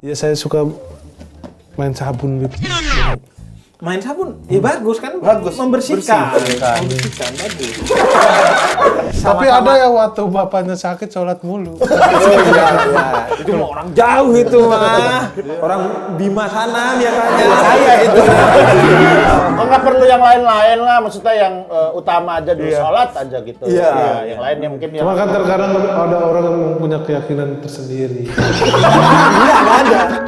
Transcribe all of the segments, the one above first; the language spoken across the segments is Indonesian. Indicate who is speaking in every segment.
Speaker 1: Ya saya suka main sabun gitu.
Speaker 2: Main sabun? Ya bagus kan?
Speaker 3: Bagus.
Speaker 2: Membersihkan.
Speaker 3: Bersih.
Speaker 2: Membersihkan, bagus.
Speaker 1: Tapi ada ya waktu bapaknya sakit sholat mulu.
Speaker 2: Oh iya. Itu mah orang jauh itu mah. Orang Bima sana biasanya.
Speaker 3: Saya itu. Nggak perlu yang lain-lain lah, maksudnya yang utama aja dulu sholat aja gitu.
Speaker 2: Iya.
Speaker 3: Yang lainnya mungkin yang
Speaker 1: Cuma kan terkadang ada orang yang punya keyakinan tersendiri.
Speaker 2: Enggak ada.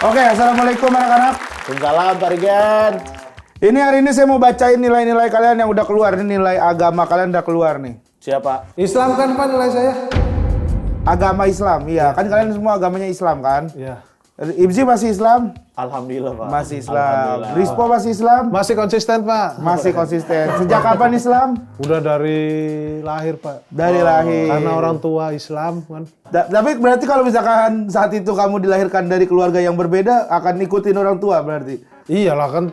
Speaker 4: Oke, assalamualaikum anak-anak.
Speaker 3: Waalaikumsalam Pak Rigen.
Speaker 4: Ini hari ini saya mau bacain nilai-nilai kalian yang udah keluar. Ini nilai agama kalian udah keluar nih.
Speaker 3: Siapa?
Speaker 1: Islam kan Pak nilai saya?
Speaker 4: Agama Islam, iya. Kan kalian semua agamanya Islam kan?
Speaker 1: Iya.
Speaker 4: Ibzi masih Islam?
Speaker 3: Alhamdulillah Pak.
Speaker 4: Masih Islam.
Speaker 3: Alhamdulillah.
Speaker 4: Rispo masih Islam?
Speaker 1: Masih konsisten Pak?
Speaker 4: Masih konsisten. Sejak kapan Islam?
Speaker 1: Udah dari lahir Pak.
Speaker 4: Dari lahir.
Speaker 1: Karena orang tua Islam kan.
Speaker 4: Tapi berarti kalau misalkan saat itu kamu dilahirkan dari keluarga yang berbeda, akan ikutin orang tua berarti?
Speaker 1: Iyalah kan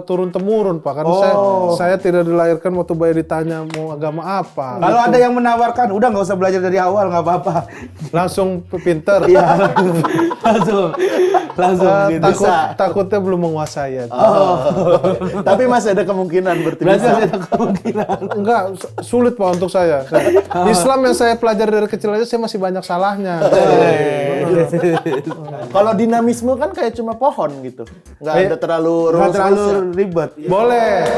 Speaker 1: turun temurun Pak. Kan saya tidak dilahirkan waktu bayi ditanya mau agama apa.
Speaker 4: Kalau ada yang menawarkan, udah nggak usah belajar dari awal, nggak apa-apa.
Speaker 1: Langsung pinter.
Speaker 4: Iya, langsung. Gitu.
Speaker 1: Takutnya belum menguasai aja.
Speaker 3: Tapi masih ada kemungkinan berarti
Speaker 4: Berarti
Speaker 3: bisa.
Speaker 4: ada kemungkinan.
Speaker 1: Enggak, sulit Pak untuk saya. Islam yang saya pelajari dari kecil aja saya masih banyak salahnya.
Speaker 3: Kalau dinamisme kan kayak cuma pohon gitu. Nggak ada terlalu
Speaker 4: Nggak terlalu
Speaker 3: rules-rules.
Speaker 4: ribet.
Speaker 1: Boleh.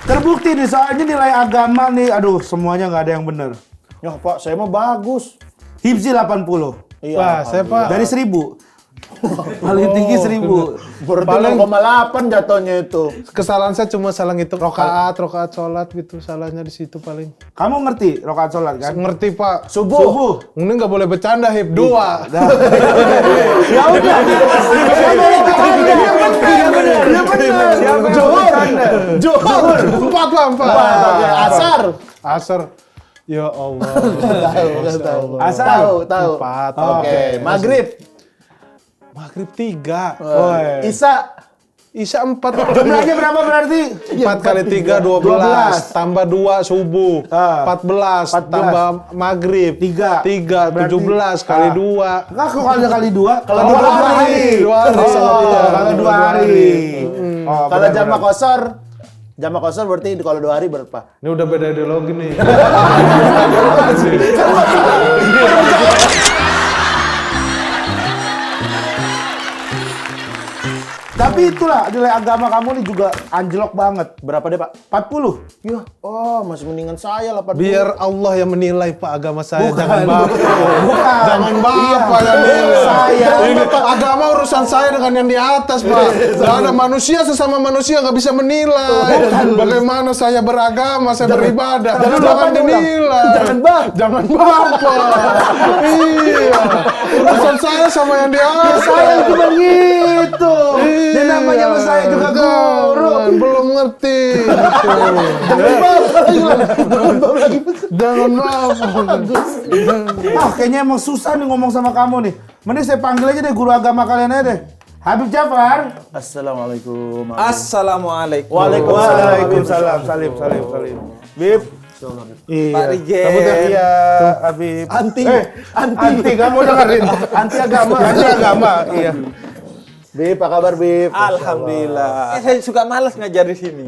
Speaker 4: Terbukti nih, soalnya nilai agama nih, aduh semuanya nggak ada yang bener.
Speaker 3: Ya Pak, saya mah bagus.
Speaker 4: Hibzi 80.
Speaker 3: Iya.
Speaker 1: Wah, saya Pak.
Speaker 4: Dari 1000. Paling tinggi 1000.
Speaker 3: Berarti
Speaker 1: Paling-
Speaker 3: 0,8 jatuhnya itu.
Speaker 1: Kesalahan saya cuma salah ngitung rokaat sholat gitu. Salahnya di situ paling.
Speaker 4: Kamu ngerti rokaat sholat kan?
Speaker 1: Ngerti Pak.
Speaker 4: Subuh.
Speaker 1: Ini nggak boleh bercanda hib 2.
Speaker 4: Ya udah.
Speaker 1: Johor. 4 lah 4.
Speaker 3: Oke, asar.
Speaker 1: Asar. Ya Allah.
Speaker 4: Asal.
Speaker 3: Tahu.
Speaker 1: Empat.
Speaker 3: Oke, maghrib.
Speaker 1: Maghrib 3.
Speaker 3: Isya.
Speaker 1: Isya 4.
Speaker 4: Jumlahnya berapa berarti?
Speaker 1: 4 kali 3 12. Tambah 2 subuh. 14.
Speaker 4: 14.
Speaker 1: Tambah maghrib.
Speaker 4: 3.
Speaker 1: 3. 17 kali 2.
Speaker 4: Enggak, kok kalau kali 2?
Speaker 3: Kalau 2 hari.
Speaker 1: 2 hari.
Speaker 4: Kalau 2 hari. Oh,
Speaker 3: Kalau
Speaker 4: benar,
Speaker 3: jamak
Speaker 4: benar.
Speaker 3: kosor. Jamak kosor berarti kalau 2 hari berapa?
Speaker 1: Ini udah beda ideologi nih.
Speaker 4: Tapi itulah nilai agama kamu nih juga anjlok banget.
Speaker 3: Berapa deh, Pak?
Speaker 4: 40.
Speaker 3: Ya, masih mendingan saya 80.
Speaker 1: Biar Allah yang menilai Pak agama saya,
Speaker 4: Bukan.
Speaker 1: jangan Bapak.
Speaker 4: Bukan.
Speaker 1: Jangan Bapak
Speaker 4: Iya.
Speaker 1: yang nilai.
Speaker 4: Saya.
Speaker 1: Ini agama urusan saya dengan yang di atas, Pak. Gak ada manusia sesama manusia nggak bisa menilai. Bagaimana saya beragama, saya beribadah.
Speaker 4: Jangan
Speaker 1: Jangan
Speaker 4: Bapak diulang.
Speaker 1: dinilai.
Speaker 4: Jangan Bapak.
Speaker 1: Jangan Bapak. Iya. Urusan saya sama yang di atas.
Speaker 4: Saya cuma gitu. Dan namanya sama saya juga guru.
Speaker 1: Jangan, belum ngerti. Jangan Bapak.
Speaker 4: Kayaknya emang susah nih ngomong sama kamu nih. Mending saya panggil aja deh guru agama kalian aja deh. Habib Jafar.
Speaker 3: Assalamualaikum.
Speaker 2: Assalamualaikum.
Speaker 4: Waalaikumsalam. Salim. Bib. Iya.
Speaker 2: Pak Rigen.
Speaker 4: Kamu tuh iya, Habib.
Speaker 3: Anti.
Speaker 4: Anti, kamu dengerin. Anti agama. Iya.
Speaker 3: Bib, apa kabar, Bib?
Speaker 2: Alhamdulillah. Saya suka malas ngajar di sini.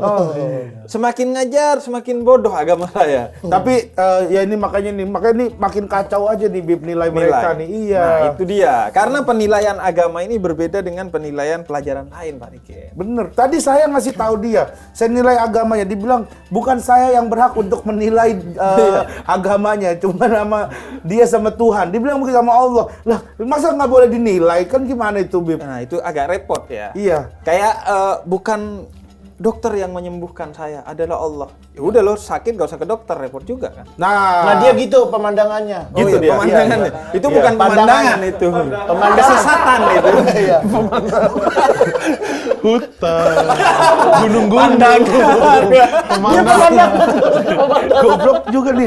Speaker 2: Semakin ngajar, semakin bodoh agama saya.
Speaker 4: Tapi ya ini makanya nih makin kacau aja nih Bib nilai mereka nih. Iya.
Speaker 2: Nah, itu dia. Karena penilaian agama ini berbeda dengan penilaian pelajaran lain, Pak Rigen.
Speaker 4: Bener. Tadi saya ngasih tahu dia, saya nilai agamanya. Dibilang bukan saya yang berhak untuk menilai agamanya, cuma nama dia sama Tuhan. Dibilang mungkin sama Allah. Lah, masa nggak boleh dinilai? Kan gimana itu, Bib?
Speaker 2: Nah, itu agak repot ya.
Speaker 4: Iya.
Speaker 2: Kayak bukan dokter yang menyembuhkan saya adalah Allah. Ya udah lo sakit gak usah ke dokter, repot juga kan.
Speaker 3: Nah, dia gitu pemandangannya.
Speaker 2: Gitu dia. Pemandangannya. Itu bukan pemandangan itu. Kesesatan itu.
Speaker 3: Iya.
Speaker 1: Hutan, gunung-gunung.
Speaker 3: Dia pemandangan.
Speaker 4: Goblok juga nih.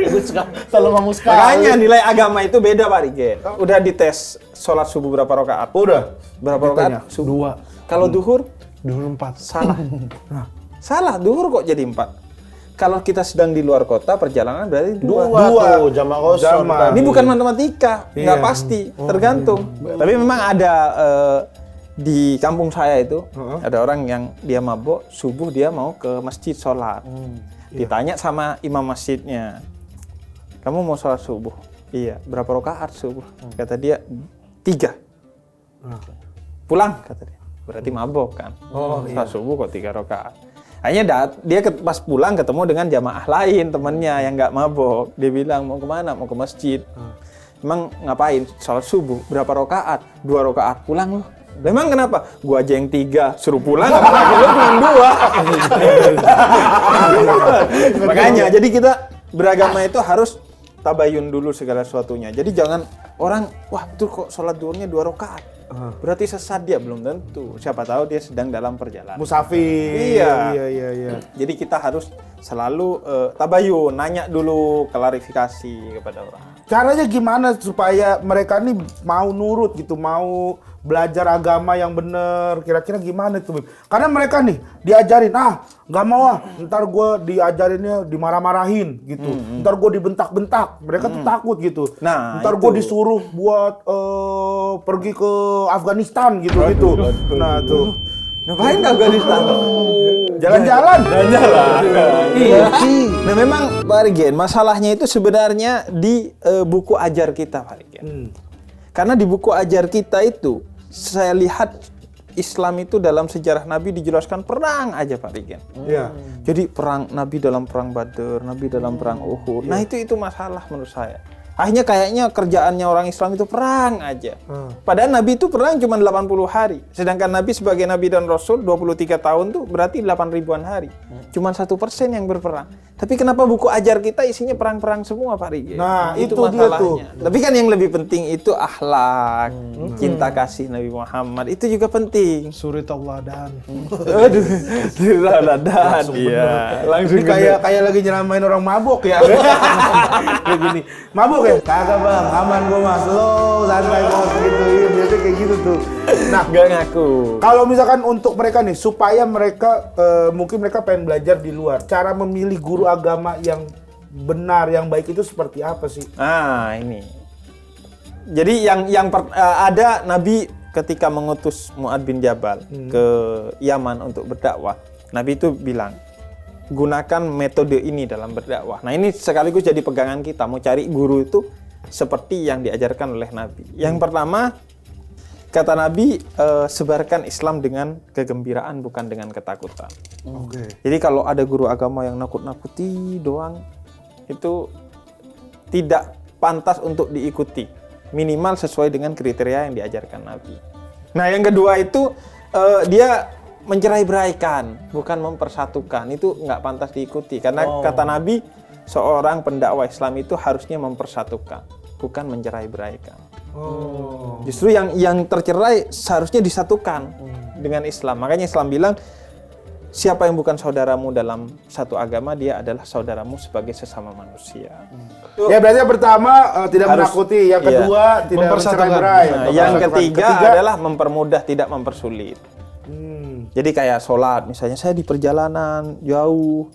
Speaker 3: Gue suka selalu ngomong sekali.
Speaker 2: Makanya nilai agama itu beda Pak Rigen. Udah dites sholat subuh berapa rakaat?
Speaker 4: Udah.
Speaker 2: Berapa rakaat?
Speaker 1: Dua.
Speaker 2: Kalau duhur?
Speaker 1: Duhur 4.
Speaker 2: Salah. Salah, duhur kok jadi 4. Kalau kita sedang di luar kota, perjalanan berarti 2.
Speaker 3: Dua tuh, jamak kosong.
Speaker 4: Jamak.
Speaker 2: Ini bukan matematika, nggak
Speaker 4: Iya.
Speaker 2: pasti, tergantung. Tapi memang ada di kampung saya itu, ada orang yang dia mabuk, subuh dia mau ke masjid sholat. Ditanya sama imam masjidnya, kamu mau sholat subuh? Iya, berapa rakaat subuh? Kata dia, 3. Pulang, kata dia. Berarti mabuk kan? Sholat subuh kok 3 rakaat. Akhirnya dia pas pulang ketemu dengan jamaah lain temennya yang nggak mabuk. Dia bilang mau kemana? Mau ke masjid. Emang ngapain? Sholat subuh. Berapa rakaat? 2 rakaat. Pulang loh. Memang kenapa? Gua aja yang 3 suruh pulang. Lu cuma 2. Makanya jadi kita beragama itu harus tabayun dulu segala sesuatunya. Jadi jangan orang wah itu kok sholat duhurnya 2 rakaat. Berarti sesat dia, belum tentu. Siapa tahu dia sedang dalam perjalanan.
Speaker 4: Musafir.
Speaker 2: Iya.
Speaker 4: Iya.
Speaker 2: Jadi kita harus selalu tabayun, nanya dulu, klarifikasi kepada orang.
Speaker 4: Caranya gimana supaya mereka nih mau nurut gitu, mau belajar agama yang bener, kira-kira gimana tuh, Bib? Karena mereka nih diajarin, nggak mau ntar gue diajarinnya dimarah-marahin gitu, ntar gue dibentak-bentak, mereka tuh takut gitu,
Speaker 2: Nah,
Speaker 4: ntar
Speaker 2: itu.
Speaker 4: gue disuruh buat pergi ke Afghanistan gitu. Nah tuh,
Speaker 2: Ngapain ke Afghanistan?
Speaker 4: jalan-jalan.
Speaker 2: Iya. Nah memang Pak Rigen, masalahnya itu sebenarnya di buku ajar kita Pak Rigen. Karena di buku ajar kita itu, saya lihat Islam itu dalam sejarah Nabi dijelaskan perang aja Pak Rigen.
Speaker 4: Iya.
Speaker 2: Jadi perang Nabi dalam perang Badar, Nabi dalam perang Uhud. Nah itu masalah menurut saya. Akhirnya kayaknya kerjaannya orang Islam itu perang aja. Padahal Nabi itu perang cuma 80 hari. Sedangkan Nabi sebagai Nabi dan Rasul 23 tahun tuh berarti 8.000-an hari. Cuma 1% yang berperang. Tapi kenapa buku ajar kita isinya perang-perang semua Pak Rigi?
Speaker 4: Nah, itu dia tuh.
Speaker 2: Tapi kan yang lebih penting itu akhlak, cinta kasih Nabi Muhammad. Itu juga penting.
Speaker 1: Suri tauladan.
Speaker 2: Aduh, tauladan. Iya. Langsung
Speaker 4: Ini kayak lagi nyeramain orang mabok ya. Kayak gini. Mabok ya? Kagak bang, aman gua mas. Slow, santai bos gitu. Iya, biasanya kayak gitu tuh. Nah,
Speaker 2: nggak ngaku.
Speaker 4: kalau misalkan untuk mereka nih, supaya mereka mungkin mereka pengen belajar di luar, cara memilih guru agama yang benar, yang baik itu seperti apa sih?
Speaker 2: Ah, ini. Jadi ada Nabi ketika mengutus Mu'adz bin Jabal ke Yaman untuk berdakwah. Nabi itu bilang, gunakan metode ini dalam berdakwah. Nah, ini sekaligus jadi pegangan kita mau cari guru itu seperti yang diajarkan oleh Nabi. Yang pertama, kata Nabi, sebarkan Islam dengan kegembiraan bukan dengan ketakutan.
Speaker 4: Oke.
Speaker 2: Jadi kalau ada guru agama yang nakut-nakuti doang, itu tidak pantas untuk diikuti. Minimal sesuai dengan kriteria yang diajarkan Nabi. Nah yang kedua itu, dia mencerai-beraikan, bukan mempersatukan. Itu nggak pantas diikuti. Karena kata Nabi, seorang pendakwah Islam itu harusnya mempersatukan, bukan mencerai-beraikan. Justru yang tercerai seharusnya disatukan dengan Islam. Makanya Islam bilang, siapa yang bukan saudaramu dalam satu agama, dia adalah saudaramu sebagai sesama manusia.
Speaker 4: Ya berarti yang pertama tidak
Speaker 2: Harus-
Speaker 4: menakuti, yang kedua tidak
Speaker 1: mempersatukan.
Speaker 4: mencerai-berai.
Speaker 2: Nah, yang ketiga adalah mempermudah, tidak mempersulit. Jadi kayak sholat, misalnya saya di perjalanan jauh,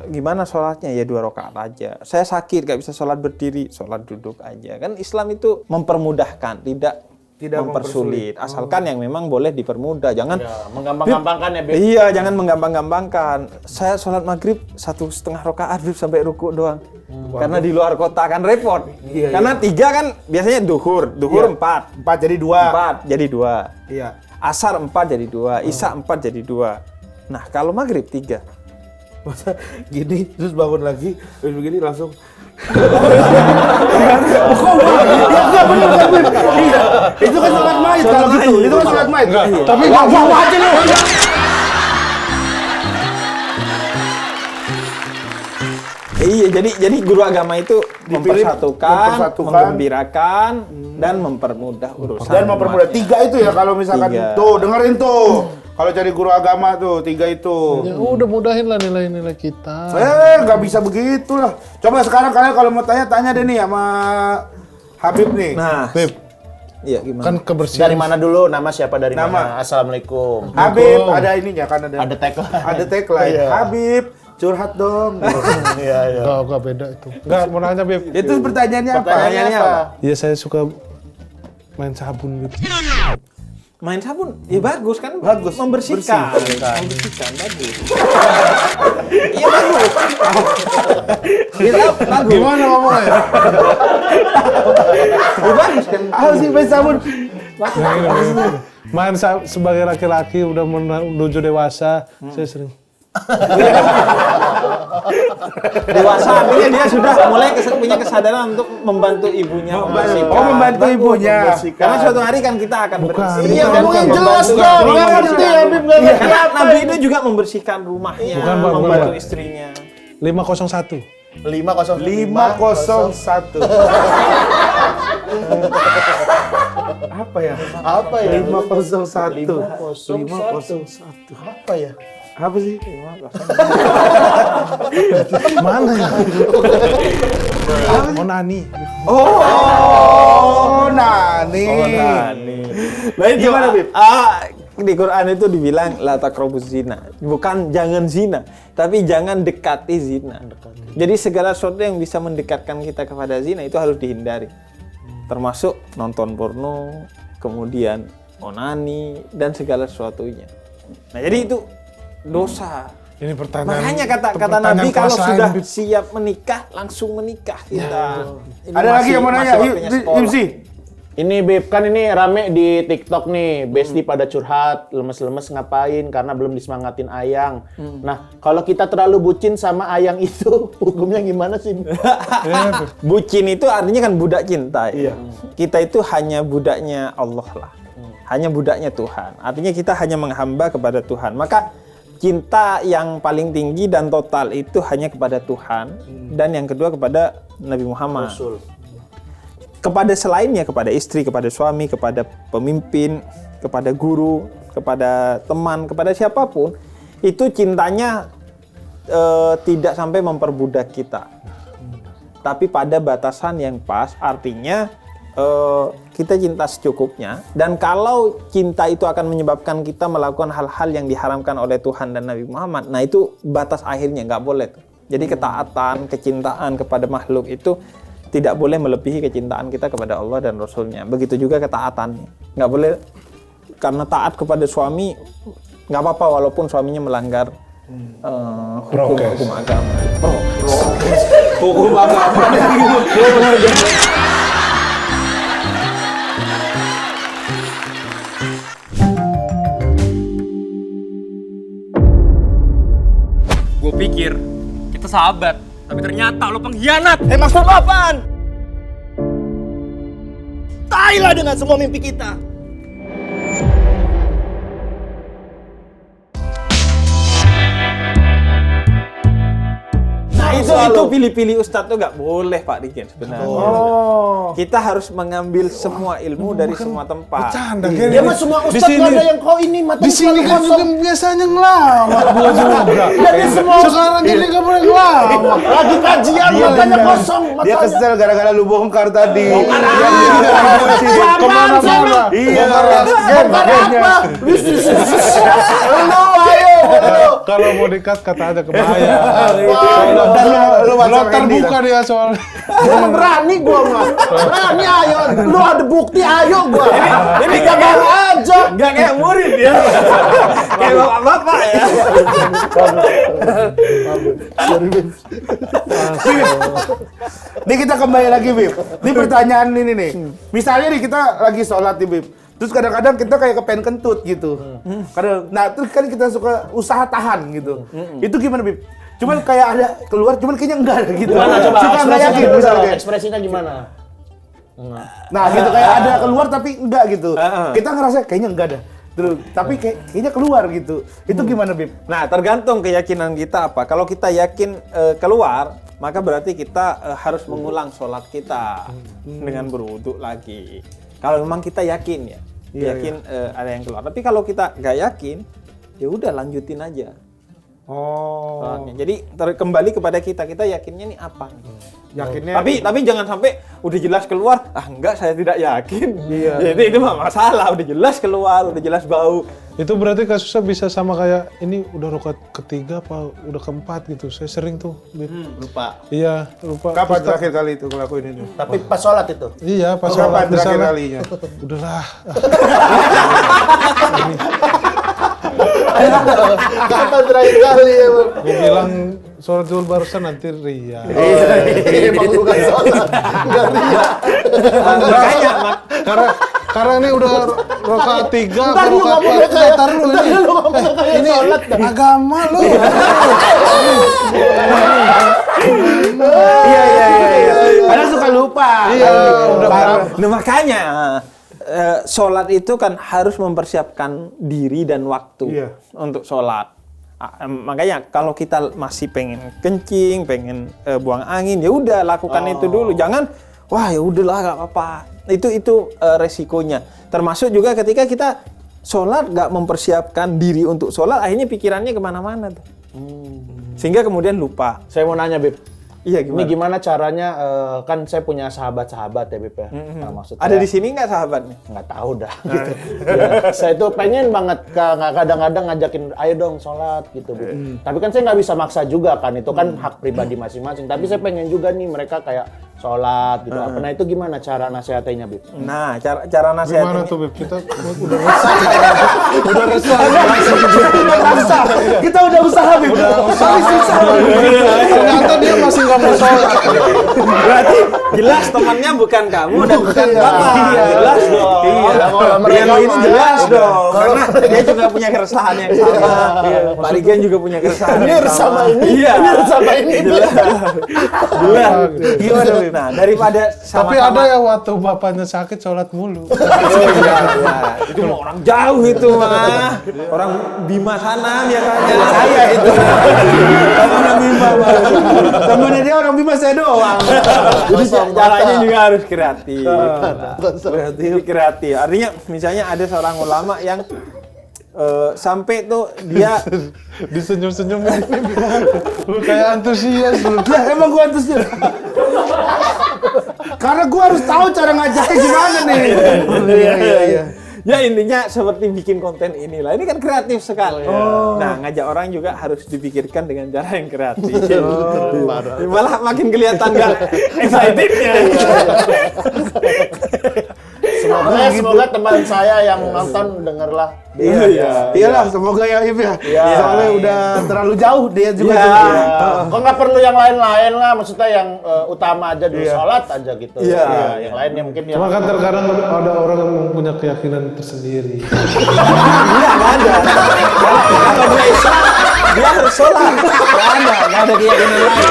Speaker 2: gimana sholatnya? Ya 2 rakaat aja. Saya sakit, gak bisa sholat berdiri, sholat duduk aja. Kan Islam itu mempermudahkan, tidak mempersulit. Asalkan yang memang boleh dipermudah, jangan
Speaker 3: Menggampang-gampangkan ya, Beb.
Speaker 2: Iya, jangan menggampang-gampangkan. Saya sholat maghrib 1,5 rakaat Beb, sampai ruku doang. Karena di luar kota kan repot. Karena 3 kan biasanya duhur 4.
Speaker 4: 4 jadi 2.
Speaker 2: 4 jadi 2.
Speaker 4: Iya.
Speaker 2: Asar 4 jadi 2, Isya 4 jadi 2. Nah, kalau maghrib 3.
Speaker 4: Masa gini terus bangun lagi, terus begini langsung. Itu kan sholat maid kalau gitu. Itu kan sholat maid.
Speaker 1: Tapi
Speaker 4: Wah, aja lu.
Speaker 2: Iya, jadi guru agama itu mempersatukan,
Speaker 4: mempersatukan.
Speaker 2: menggembirakan, dan mempermudah urusan.
Speaker 4: Dan mempermudah.
Speaker 2: umatnya.
Speaker 4: 3 itu ya kalau misalkan
Speaker 2: 3.
Speaker 4: tuh dengerin tuh. Kalau cari guru agama tuh 3 itu.
Speaker 1: ya udah mudahin lah nilai-nilai kita.
Speaker 4: Nggak bisa begitulah. Coba sekarang kalian kalau mau tanya deh nih sama Habib nih.
Speaker 2: Nah,
Speaker 1: Beb,
Speaker 2: iya gimana?
Speaker 1: kan kebersihan.
Speaker 3: Dari mana dulu? Nama siapa dari
Speaker 4: Nama.
Speaker 3: mana? Assalamualaikum.
Speaker 4: Habib ada ininya kan ada.
Speaker 3: Ada tagline.
Speaker 4: Ada tagline.
Speaker 3: Iya.
Speaker 4: Habib curhat dong.
Speaker 3: Iya, iya.
Speaker 1: Enggak beda itu. Enggak, mau nanya, Beb.
Speaker 4: Itu pertanyaannya apa?
Speaker 3: Pertanyaannya apa?
Speaker 1: Iya, saya suka main sabun, Beb.
Speaker 2: Main sabun, ya bagus kan?
Speaker 4: Bagus.
Speaker 2: Membersihkan.
Speaker 4: Bersih.
Speaker 2: Membersihkan, bagus. Iya bagus. Kita bagus.
Speaker 1: Gimana ngomongnya?
Speaker 2: Ya bagus kan?
Speaker 4: Harus sih main sabun.
Speaker 1: Main sebagai laki-laki udah menuju dewasa, saya sering.
Speaker 2: Dewasa artinya dia sudah mulai punya kesadaran untuk membantu ibunya membersihkan.
Speaker 4: Oh, membantu ibunya.
Speaker 2: Karena suatu hari kan kita akan bersih.
Speaker 3: Iya,
Speaker 1: bukan,
Speaker 3: ngomongin
Speaker 1: bukan.
Speaker 3: jelas
Speaker 2: Membantu
Speaker 3: dong.
Speaker 2: suami
Speaker 3: Nggak ngerti
Speaker 2: membersihkan.
Speaker 3: Habib, nggak
Speaker 2: Iya,
Speaker 3: ngerti
Speaker 2: karena
Speaker 3: apa
Speaker 2: Nabi
Speaker 3: ini.
Speaker 2: itu juga membersihkan rumahnya,
Speaker 1: Bukan, Bang,
Speaker 2: membantu
Speaker 1: bukan.
Speaker 2: istrinya.
Speaker 1: 501.
Speaker 4: 501. Apa ya?
Speaker 3: Apa ya?
Speaker 4: 501.
Speaker 3: 501. Apa ya?
Speaker 4: Apa sih?
Speaker 1: Mana ya? Onani.
Speaker 4: Oh, Nani.
Speaker 2: Nah itu
Speaker 4: Gimana, Bib?
Speaker 2: Di Quran itu dibilang la taqrabuz zina. Bukan jangan zina, tapi jangan dekati zina. Jadi segala sesuatu yang bisa mendekatkan kita kepada zina itu harus dihindari. Termasuk nonton porno, kemudian onani dan segala sesuatunya. Nah, jadi itu dosa.
Speaker 1: Ini pertanyaan.
Speaker 2: Makanya kata
Speaker 1: pertanyaan
Speaker 2: Nabi kalau
Speaker 1: kelas lain,
Speaker 2: sudah
Speaker 1: Bib.
Speaker 2: siap menikah langsung menikah kita. Ini
Speaker 4: Ada lagi yang mau nanya?
Speaker 2: masih waktunya sekolah.
Speaker 4: Imsi.
Speaker 3: Ini Beb, kan ini rame di TikTok nih, Besti pada curhat, lemes-lemes ngapain karena belum disemangatin Ayang. Nah, kalau kita terlalu bucin sama Ayang itu, hukumnya gimana sih?
Speaker 2: Bucin itu artinya kan budak cinta. Ya? Kita itu hanya budaknya Allah lah. Hanya budaknya Tuhan. Artinya kita hanya menghamba kepada Tuhan. Maka cinta yang paling tinggi dan total itu hanya kepada Tuhan. Dan yang kedua kepada Nabi Muhammad.
Speaker 3: Rasul.
Speaker 2: Kepada selainnya, kepada istri, kepada suami, kepada pemimpin, kepada guru, kepada teman, kepada siapapun, itu cintanya tidak sampai memperbudak kita. Tapi pada batasan yang pas, artinya kita cinta secukupnya. Dan kalau cinta itu akan menyebabkan kita melakukan hal-hal yang diharamkan oleh Tuhan dan Nabi Muhammad, nah itu batas akhirnya, nggak boleh tuh. Jadi ketaatan, kecintaan kepada makhluk itu tidak boleh melebihi kecintaan kita kepada Allah dan Rasulnya. Begitu juga ketaatan. Nggak boleh, karena taat kepada suami, nggak apa-apa walaupun suaminya melanggar hukum agama. Hukum agama.
Speaker 5: Gue pikir kita sahabat, tapi ternyata lo pengkhianat.
Speaker 6: Maksud lo apaan? Tai lah dengan semua mimpi kita.
Speaker 2: Nah itu pilih-pilih ustadz tuh nggak boleh Pak Rigen sebenarnya. Kita harus mengambil semua ilmu dari semua tempat.
Speaker 1: Bercanda,
Speaker 3: Dia mah semua
Speaker 1: Di
Speaker 3: ustadz
Speaker 1: sini-
Speaker 3: nggak ada yang kau ini materi
Speaker 1: Di sini kan
Speaker 3: kosong.
Speaker 1: juga biasanya ngelawak gua juga.
Speaker 3: Jadi semua
Speaker 1: Sekarang ini nggak boleh ngelawak.
Speaker 3: lagi kajian makanya kosong.
Speaker 4: Dia
Speaker 3: makanya.
Speaker 4: kesel gara-gara lu bongkar tadi.
Speaker 1: Kemana-mana.
Speaker 4: Iya.
Speaker 3: Bongkar apa? Lu ayo.
Speaker 1: Kalau mau dikat kata aja kebaya.
Speaker 4: Lu
Speaker 1: Belum terbuka dia soalnya.
Speaker 3: Berani gua mah. Berani ayo. Lu ada bukti ayo gua. Ini jangan aja.
Speaker 2: Nggak kayak murid ya. Kayak bapak-bapak ya.
Speaker 4: Nih kita kembali lagi, Bib. Ini pertanyaan ini nih. Misalnya nih kita lagi sholat nih, Bib. Terus kadang-kadang kita kayak kepengen kentut gitu. Nah, terus kan kita suka usaha tahan gitu. Itu gimana, Bib? Cuman kayak ada keluar, cuman kayaknya enggak ada gitu.
Speaker 3: Gimana coba?
Speaker 4: Suka nggak yakin misalnya.
Speaker 3: Ekspresinya gimana?
Speaker 4: Nah, gitu kayak ada keluar tapi enggak gitu. Kita ngerasa kayaknya enggak ada. Terus tapi kayaknya keluar gitu. Itu gimana, Bib?
Speaker 2: Nah, tergantung keyakinan kita apa. Kalau kita yakin keluar, maka berarti kita harus mengulang sholat kita dengan berwudu lagi. Kalau memang kita yakin ya, yakin ada yang keluar. Tapi kalau kita nggak yakin, ya udah lanjutin aja. Sholatnya. Jadi kembali kepada kita yakinnya ini apa?
Speaker 4: Yakinnya.
Speaker 2: Tapi jangan sampai udah jelas keluar, enggak saya tidak yakin.
Speaker 4: Iya.
Speaker 2: Ya, itu mah masalah, udah jelas keluar, udah jelas bau.
Speaker 1: Itu berarti kasusnya bisa sama kayak ini udah rakaat ketiga apa udah keempat gitu. Saya sering tuh.
Speaker 3: Lupa.
Speaker 1: Iya, lupa.
Speaker 4: Kapan
Speaker 1: Terus
Speaker 4: terakhir kali itu ngelakuin itu?
Speaker 3: Tapi pas sholat itu.
Speaker 1: Iya, pas
Speaker 4: Kapan
Speaker 1: sholat
Speaker 4: terakhir
Speaker 1: misalnya.
Speaker 4: kalinya?
Speaker 1: Udahlah.
Speaker 3: Kapan terakhir kali ya, Bang?
Speaker 1: Gue bilang sholat dulu barusan nanti ria.
Speaker 3: Emang bukan sholat. Enggak ria.
Speaker 2: Makanya,
Speaker 1: Karena ini udah rakaat 3
Speaker 3: Ntar lu ngomongnya kayak
Speaker 1: ini
Speaker 3: sholat.
Speaker 1: agama lu.
Speaker 4: Iya. Kadang suka lupa.
Speaker 1: Iya, udah
Speaker 2: Nah, makanya sholat itu kan harus mempersiapkan diri dan waktu untuk sholat. Makanya kalau kita masih pengen kencing, pengen buang angin, ya udah lakukan itu dulu. Jangan wah ya udahlah nggak apa-apa. Itu resikonya. Termasuk juga ketika kita sholat nggak mempersiapkan diri untuk sholat, akhirnya pikirannya kemana-mana tuh. Sehingga kemudian lupa.
Speaker 3: Saya mau nanya, Bib.
Speaker 2: Iya
Speaker 3: Ini gimana caranya, kan saya punya sahabat-sahabat ya, Bib ya. Nah, maksud
Speaker 2: Ada
Speaker 3: saya,
Speaker 2: di sini nggak sahabatnya?
Speaker 3: nggak tahu dah. Gitu. Ya, saya itu pengen banget kadang-kadang ngajakin, ayo dong sholat gitu, Bib. Tapi kan saya nggak bisa maksa juga kan, itu kan hak pribadi masing-masing. Tapi saya pengen juga nih mereka kayak sholat gitu. Nah itu gimana cara nasihatnya, Bib?
Speaker 2: Nah, cara nasihatnya.
Speaker 1: Gimana tuh, Beb? Kita udah resah. Udah resah.
Speaker 4: Kita udah usaha, Bib. Tapi susah.
Speaker 1: Ternyata dia masih nggak mau sholat.
Speaker 2: Berarti jelas temannya bukan kamu dan bukan bapak.
Speaker 3: Iya.
Speaker 2: Jelas dong.
Speaker 3: Iya.
Speaker 2: Mereka ini jelas dong. Karena dia juga punya keresahan yang sama. Pak Rigen juga punya keresahan yang sama.
Speaker 3: Iya. Sama ini.
Speaker 2: Jelas. Gimana, Bib? Nah, daripada
Speaker 1: Tapi ada ya waktu bapaknya sakit sholat mulu.
Speaker 2: itu mah orang jauh itu mah. Orang Bima sana biasanya. Saya itu. Orang Bima.
Speaker 4: Temennya dia orang Bima saya doang.
Speaker 2: Jadi caranya juga harus kreatif. Kreatif. Artinya misalnya ada seorang ulama yang sampai tuh dia
Speaker 1: Disenyum-senyum lu kayak antusias lu.
Speaker 4: Ya emang gua antusias. Karena gua harus tahu cara ngajaknya gimana nih. Iya.
Speaker 2: Ya intinya seperti bikin konten inilah. Ini kan kreatif sekali. Nah, ngajak orang juga harus dipikirkan dengan cara yang kreatif. Malah makin kelihatan gak excitednya.
Speaker 3: Semoga teman saya yang nonton dengerlah.
Speaker 4: Iyalah, semoga ya If ya. Soalnya udah terlalu jauh dia juga.
Speaker 3: Kok nggak perlu yang lain-lain lah, maksudnya yang utama aja dulu sholat aja gitu. Yang lainnya mungkin
Speaker 1: Cuma kan terkadang ada orang yang punya keyakinan tersendiri.
Speaker 2: Iya, nggak ada. Kalau dia Islam, dia harus sholat. Nggak ada keyakinan lain.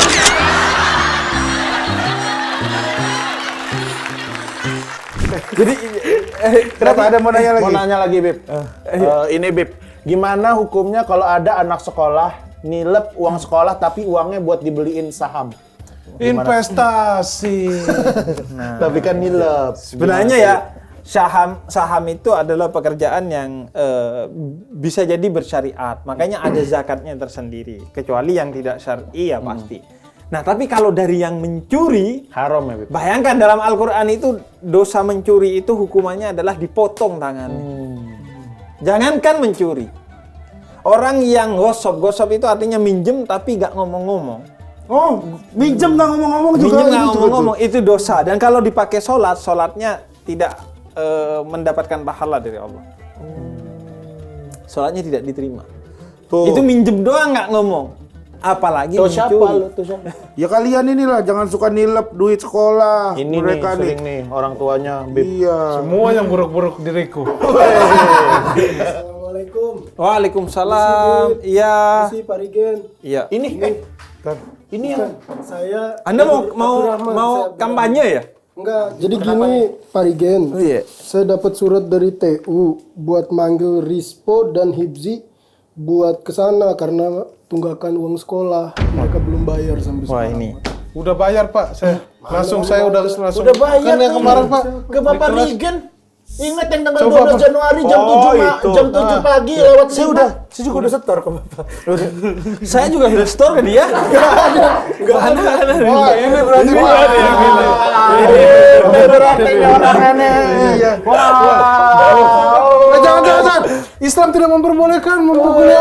Speaker 2: Jadi
Speaker 4: Kenapa ada mau nanya lagi?
Speaker 3: Mau nanya lagi, Bib. Ini, Bib. Gimana hukumnya kalau ada anak sekolah nilep uang sekolah tapi uangnya buat dibeliin saham?
Speaker 1: Investasi.
Speaker 3: Tapi kan nilep.
Speaker 2: sebenarnya ya saham itu adalah pekerjaan yang bisa jadi bersyariat. Makanya ada zakatnya tersendiri. Kecuali yang tidak syar'i ya pasti. Nah, tapi kalau dari yang mencuri,
Speaker 3: Haram ya, Bib.
Speaker 2: bayangkan dalam Al-Quran itu dosa mencuri itu hukumannya adalah dipotong tangannya. Jangankan mencuri. Orang yang gosop itu artinya minjem tapi nggak ngomong-ngomong.
Speaker 4: Oh, minjem nggak ngomong-ngomong juga.
Speaker 2: Minjem nggak ngomong-ngomong itu dosa. Dan kalau dipakai sholatnya tidak mendapatkan pahala dari Allah. Sholatnya tidak diterima. Itu minjem doang nggak ngomong. Apalagi
Speaker 3: Tuh siapa lu? Tuh siapa?
Speaker 4: Ya kalian inilah jangan suka nilep duit sekolah.
Speaker 3: Ini
Speaker 4: mereka
Speaker 3: nih, sering nih orang tuanya, Bib.
Speaker 4: Iya.
Speaker 1: Semua yang buruk-buruk diriku.
Speaker 7: Assalamualaikum.
Speaker 2: Waalaikumsalam. Iya.
Speaker 7: Si Pak Rigen.
Speaker 2: Iya.
Speaker 3: Ini yang
Speaker 7: Saya
Speaker 2: Anda mau
Speaker 7: Abdurrahman, saya
Speaker 2: kampanye ya?
Speaker 7: Enggak, jadi gini Pak Rigen.
Speaker 2: Oh iya.
Speaker 7: Saya dapat surat dari TU buat manggil Rispo dan Hibzi buat kesana karena tunggakan uang sekolah. Mereka belum bayar sampai
Speaker 2: Wah
Speaker 7: sekarang.
Speaker 2: ini.
Speaker 1: Udah bayar Pak, saya langsung langsung.
Speaker 3: Udah bayar
Speaker 1: kan yang
Speaker 3: tuh.
Speaker 1: kemarin Pak.
Speaker 3: Ke Bapak
Speaker 1: Di kelas.
Speaker 3: Rigen. Ingat yang tanggal
Speaker 1: Coba,
Speaker 3: 12
Speaker 1: Pak.
Speaker 3: Januari jam
Speaker 4: Oh,
Speaker 3: 7
Speaker 4: itu.
Speaker 3: jam 7 pagi lewat
Speaker 4: Saya juga udah setor ke Bapak.
Speaker 2: Saya juga sudah store ke dia.
Speaker 1: Wah, ini berarti Pak.
Speaker 3: berarti orang aneh.
Speaker 1: Jangan. Islam tidak memperbolehkan membukuli